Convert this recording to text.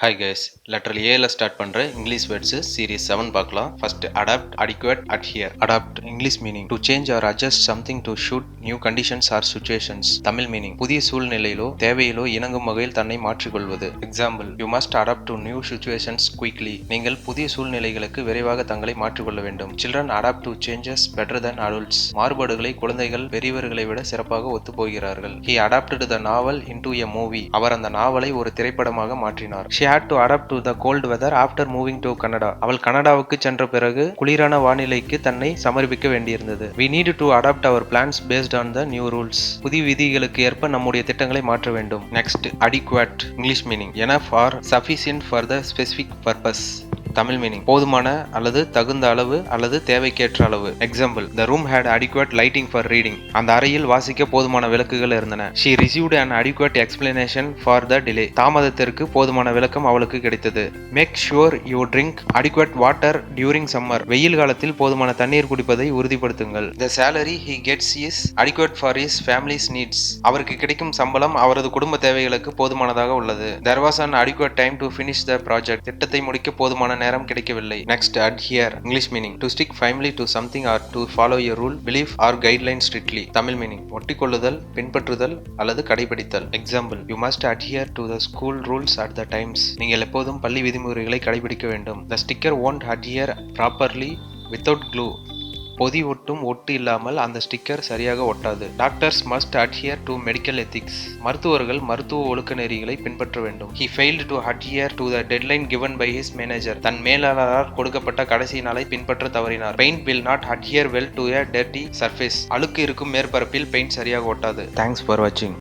Hi guys, letter ஏல start பண்ற English words series 7 பார்க்கலாம். First adapt, adequate, adhere. Adapt English meaning to change or adjust something to suit new conditions or situations. தமிழ் மீனிங் புதிய சூழ்நிலையிலோ தேவையிலோ இணங்கும் வகையில் தன்னை மாற்றிக்கொள்வது. Example, you must adapt to new situations quickly. நீங்கள் புதிய சூழ்நிலைகளுக்கு விரைவாக தங்களை மாற்றிக்கொள்ள வேண்டும். Children adapt to changes better than adults. மாறுபாடுகளை குழந்தைகள் பெரியவர்களை விட சிறப்பாக ஒத்துப்போகிறார்கள். He adapted the novel into a movie. அவர் அந்த நாவலை ஒரு திரைப்படமாக மாற்றினார். She had to adapt to the cold weather after moving to Canada. அவள் கனடாவுக்கு சென்ற பிறகு குளிரான வானிலைக்கு தன்னை சமர்ப்பிக்க வேண்டியிருந்தது. We need to adapt our plans based on the new rules. புதிய விதிகளுக்கு ஏற்ப நம்முடைய திட்டங்களை மாற்ற வேண்டும். Next, adequate. English meaning enough or sufficient for the specific purpose. Tamil meaning போதுமான அல்லது தகுந்த அளவு அல்லது தேவைக்கேற்ற அளவு. Example, the room had adequate lighting for reading. அந்த அறையில் வாசிக்க போதுமான விளக்குகள் இருந்தன. She received an adequate explanation for the delay. தாமதத்திற்கு போதுமான விளக்கம் அவளுக்கு கிடைத்தது. Make sure you drink adequate water during summer. வெயில் காலத்தில் போதுமான தண்ணீர் குடிப்பதை உறுதிப்படுத்துங்கள். The salary he gets is adequate for his family's needs. அவருக்கு கிடைக்கும் சம்பளம் அவரது குடும்ப தேவைகளுக்கு போதுமானதாக உள்ளது. There was an adequate time to finish the project. திட்டத்தை முடிக்க போதுமான நேரம் கிடைக்கவில்லை. Next, adhere. English meaning to stick firmly to something or to follow a rule, belief or guideline strictly. தமிழ் மீனிங் ஒட்டிக்கொள்ளுதல், பின்பற்றுதல் அல்லது கடைபிடித்தல். Example, you must adhere to the school rules at the times. நீங்கள் எப்போதும் பள்ளி விதிமுறைகளை கடைபிடிக்க வேண்டும். The sticker won't adhere properly without glue. பொதி ஒட்டும் ஒட்டு இல்லாமல் அந்த ஸ்டிக்கர் சரியாக ஒட்டாது. Doctors must adhere to medical ethics. மருத்துவர்கள் மருத்துவ ஒழுக்க நெறிகளை பின்பற்ற வேண்டும். He failed to adhere to the deadline given by his manager. தன் மேலாளரால் கொடுக்கப்பட்ட கடைசி நாளை பின்பற்ற தவறினார். Paint will not adhere well to a dirty surface. அழுக்கு இருக்கும் மேற்பரப்பில் பெயிண்ட் சரியாக ஒட்டாது. Thanks for watching.